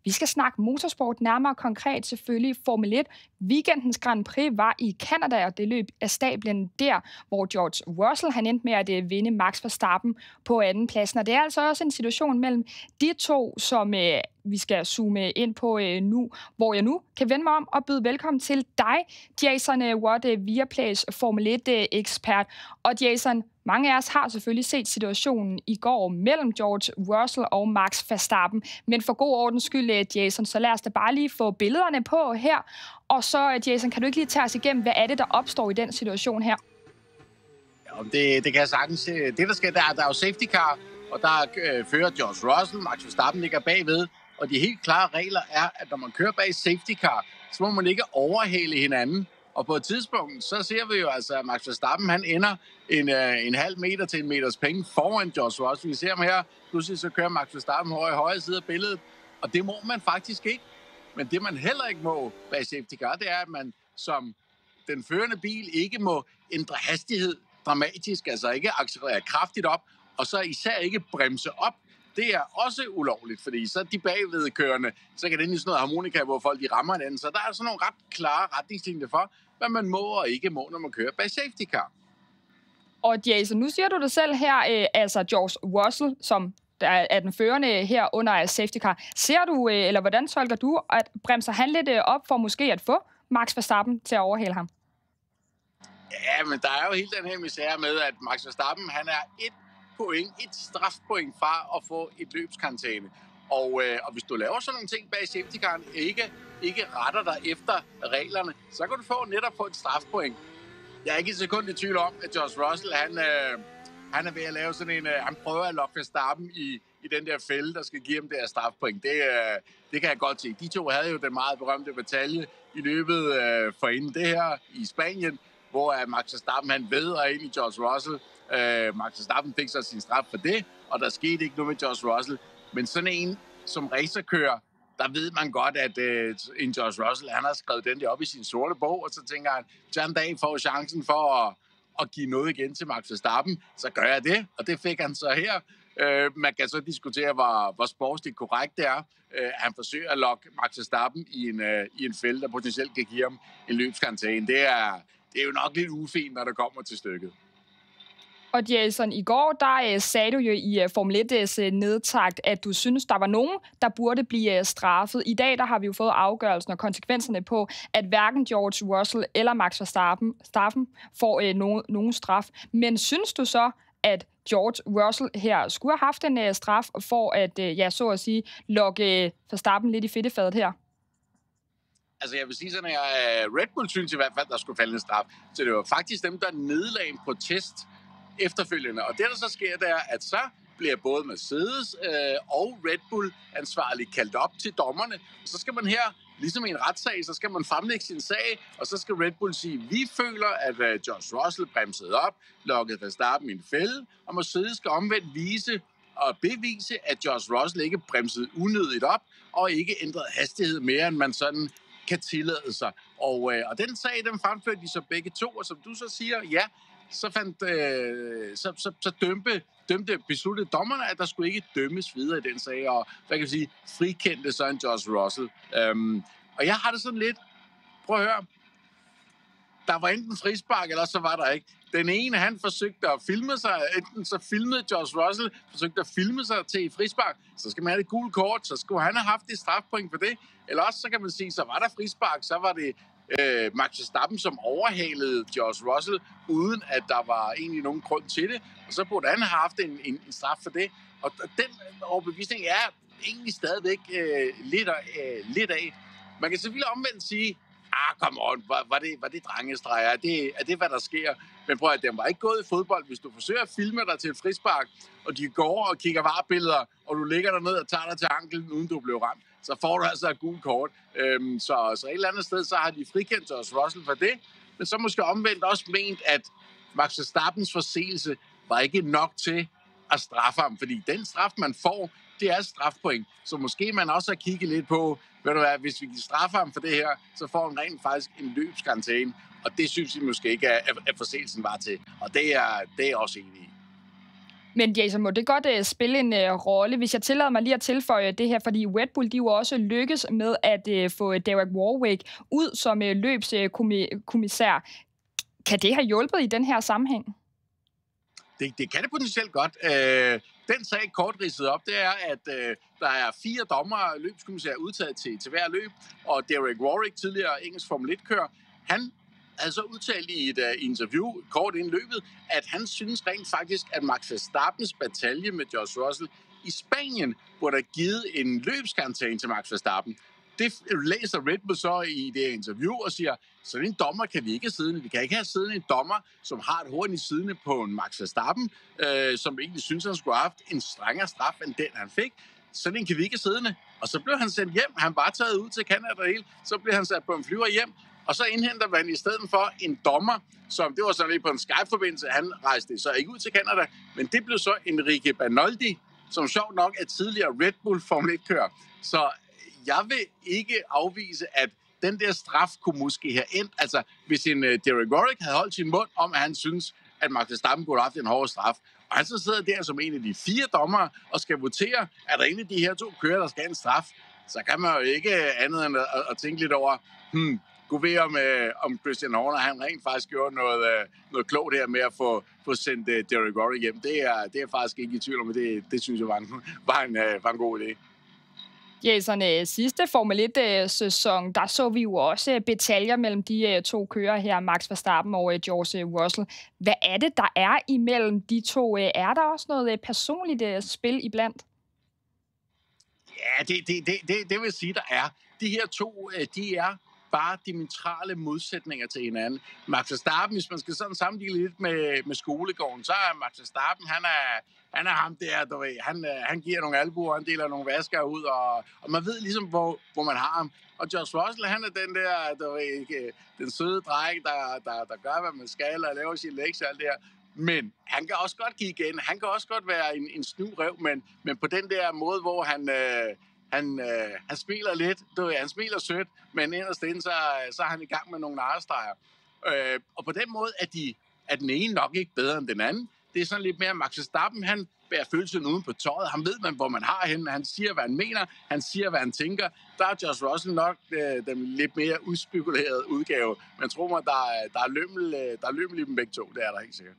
Vi skal snakke motorsport, nærmere konkret selvfølgelig Formel 1. Weekendens Grand Prix var i Canada, og det løb af stablen der, hvor George Russell han endte med at vinde Max Verstappen på anden pladsen. Og det er altså også en situation mellem de to, som vi skal zoome ind på nu, hvor jeg nu kan vende mig om og byde velkommen til dig, Jason Watt, Viaplays Formel 1-ekspert. Og Jason, mange af os har selvfølgelig set situationen i går mellem George Russell og Max Verstappen. Men for god ordens skyld, Jason, så lad os da bare lige få billederne på her. Og så, Jason, kan du ikke lige tage os igennem, hvad er det, der opstår i den situation her? Ja, det kan jeg sagtens. Det, der sker, der er jo safety car, og der fører George Russell, Max Verstappen ligger bagved. Og de helt klare regler er, at når man kører bag safety car, så må man ikke overhale hinanden. Og på et tidspunkt, så ser vi jo altså, at Max Verstappen, han ender en halv meter til en meters penge foran George Russell. Vi ser ham her, pludselig så kører Max Verstappen over i højre side af billedet. Og det må man faktisk ikke. Men det, man heller ikke må bag safety car, det er, at man som den førende bil ikke må ændre hastighed dramatisk, altså ikke accelerere kraftigt op, og så især ikke bremse op. Det er også ulovligt, fordi så de bagvedkørende, så kan det ind i sådan noget harmonika, hvor folk de rammer hinanden. Så der er sådan nogle ret klare retningslinjer for, hvad man må og ikke må, når man kører bag safety car. Og Jason, nu siger du det selv her, altså George Russell, som der er den førende her under safety car. Ser du, eller hvordan tolker du, at bremser han lidt op for måske at få Max Verstappen til at overhale ham? Ja, men der er jo helt den her misære med, at Max Verstappen, han er et strafpoint fra at få et løbskarantæne. Og hvis du laver sådan nogle ting bag safety caren, ikke retter dig efter reglerne, så kan du netop få et strafpoint. Jeg er ikke et sekund i tvivl om, at George Russell, han er ved at lave sådan en, han prøver at lokke Verstappen i den der fælde, der skal give ham det her strafpoint. Det kan jeg godt se. De to havde jo den meget berømte batalje i løbet forinden det her i Spanien, hvor Max Verstappen, han vædder ind i George Russell. Max Verstappen fik så sin straf for det, og der skete ikke noget med George Russell. Men sådan en som racerkører, der ved man godt, at en George Russell, han har skrevet den der op i sin sorte bog, og så tænker han, hvis en dag får chancen for at give noget igen til Max Verstappen, så gør jeg det, og det fik han så her. Man kan så diskutere, hvor sportsligt korrekt det er. Han forsøger at lokke Max Verstappen i en fælde, der potentielt kan give ham en løbskarantæne. Det er jo nok lidt ufint, når det kommer til stykket. Og Jason, i går, der sagde du jo i Formel 1's nedtakt, at du synes, der var nogen, der burde blive straffet. I dag, der har vi jo fået afgørelsen og konsekvenserne på, at hverken George Russell eller Max Verstappen får nogen straf. Men synes du så, at George Russell her skulle have haft en straf for at, så at sige, lokke Verstappen lidt i fedtefadet her? Altså jeg vil sige sådan, at Red Bull synes i hvert fald, der skulle falde en straf. Så det var faktisk dem, der nedlagde en protest efterfølgende. Og det, der så sker, det er, at så bliver både Mercedes og Red Bull ansvarligt kaldt op til dommerne. Og så skal man her, ligesom i en retssag, så skal man fremlægge sin sag, og så skal Red Bull sige, vi føler, at George Russell bremsede op, lukkede Verstappen i en fælde, og Mercedes skal omvendt vise og bevise, at George Russell ikke bremsede unødigt op, og ikke ændrede hastighed mere, end man sådan kan tillade sig. Og den sag, den fremførte de så begge to, og som du så siger, ja, så besluttede dommerne, at der skulle ikke dømmes videre i den sag, og hvad kan jeg sige, frikendte så en George Russell. Og jeg har det sådan lidt, prøv at høre, der var enten frispark, eller så var der ikke. Den ene, han forsøgte at filme sig, enten så filmede George Russell, forsøgte at filme sig til frispark, så skal man have det gule kort, så skulle han have haft et strafpoint for det, eller også så kan man sige, så var der frispark, så var det Max Verstappen, som overhalede George Russell, uden at der var egentlig nogen grund til det, og så burde han have haft en straf for det, og den overbevisning er egentlig stadigvæk lidt af. Man kan selvfølgelig omvendt sige, come on, var det drengestreger? Er det, hvad der sker? Men prøv at den var ikke gået i fodbold. Hvis du forsøger at filme dig til et frispark, og de går over og kigger VAR-billeder, og du ligger derned og tager dig til anklen, uden du blev ramt, så får du altså et gult kort. Så et eller andet sted, så har de frikendt George Russell for det, men så måske omvendt også ment, at Max Verstappens forseelse var ikke nok til at straffe ham, fordi den straf, man får, det er strafpoint. Så måske man også har kigget lidt på, ved du hvad, hvis vi kan straffe ham for det her, så får han rent faktisk en løbskarantæne, og det synes vi måske ikke, at forseelsen var til. Og det er jeg også enig i. Men Jason, må det godt spille en rolle, hvis jeg tillader mig lige at tilføje det her, fordi Red Bull, de jo også lykkes med at få Derek Warwick ud som løbskommissær. Kan det have hjulpet i den her sammenhæng? Det kan det potentielt godt. Den sag kort ridset op, det er, at der er 4 dommere, løbskommissærer udtaget til hver løb, og Derek Warwick, tidligere engelsk Formel 1-kører, han havde så udtalt i et interview kort inden løbet, at han synes rent faktisk, at Max Verstappens batalje med George Russell i Spanien burde have givet en løbskarantæne til Max Verstappen. Det læser Red Bull så i det interview og siger, så en dommer kan vi ikke have siddende. Vi kan ikke have siddende en dommer, som har et horn i siddende på en Max Verstappen, som egentlig synes, han skulle have haft en strengere straf end den, han fik. Sådan en kan vi ikke have siddende. Og så blev han sendt hjem. Han var taget ud til Canada og hele. Så blev han sat på en flyver hjem. Og så indhenter man i stedet for en dommer, som det var sådan lidt på en Skype-forbindelse. Han rejste så ikke ud til Canada, men det blev så Enrique Banoldi, som sjovt nok er tidligere Red Bull Formel 1-kører. Så jeg vil ikke afvise, at den der straf kunne måske have endt. Altså, hvis en Derek Warwick havde holdt sin mund om, at han synes, at Max Verstappen kunne have haft en hård straf, og han så sidder der som en af de 4 dommere og skal votere, at der er en af de her 2 kører, der skal have en straf, så kan man jo ikke andet end at tænke lidt over, gå ved om Christian Horner, han rent faktisk gjorde noget klogt her med at få sendt Derek Warwick hjem. Det er jeg faktisk ikke i tvivl om, det synes jeg var en god idé. Jason, sidste Formel 1-sæson, der så vi jo også bataljer mellem de 2 kører her, Max Verstappen og George Russell. Hvad er det, der er imellem de 2? Er der også noget personligt spil iblandt? Ja, det vil sige, der er. De her 2, de er bare diametrale modsætninger til hinanden. Max Verstappen, hvis man skal sådan sammenligne lidt med skolegården, så er Max Verstappen, han er ham der, du ved, han giver nogle albuer, han deler nogle vasker ud, og man ved ligesom, hvor man har ham. Og George Russell, han er den der, du ved, den søde dreng, der gør, hvad man skal, og laver sin lektier og alt det her. Men han kan også godt give igen. Han kan også godt være en snu rev, men på den der måde, hvor han smiler lidt, han smiler sødt, men inderst inde, så er han i gang med nogle narrestreger. Og på den måde er den ene nok ikke bedre end den anden. Det er sådan lidt mere, Max Verstappen, han bærer følelsen uden på tøjet. Han ved, hvor man har hende. Han siger, hvad han mener. Han siger, hvad han tænker. Der er George Russell nok den lidt mere udspekulerede udgave. Men tro mig, der er lømmel i dem begge 2. Det er der helt sikkert.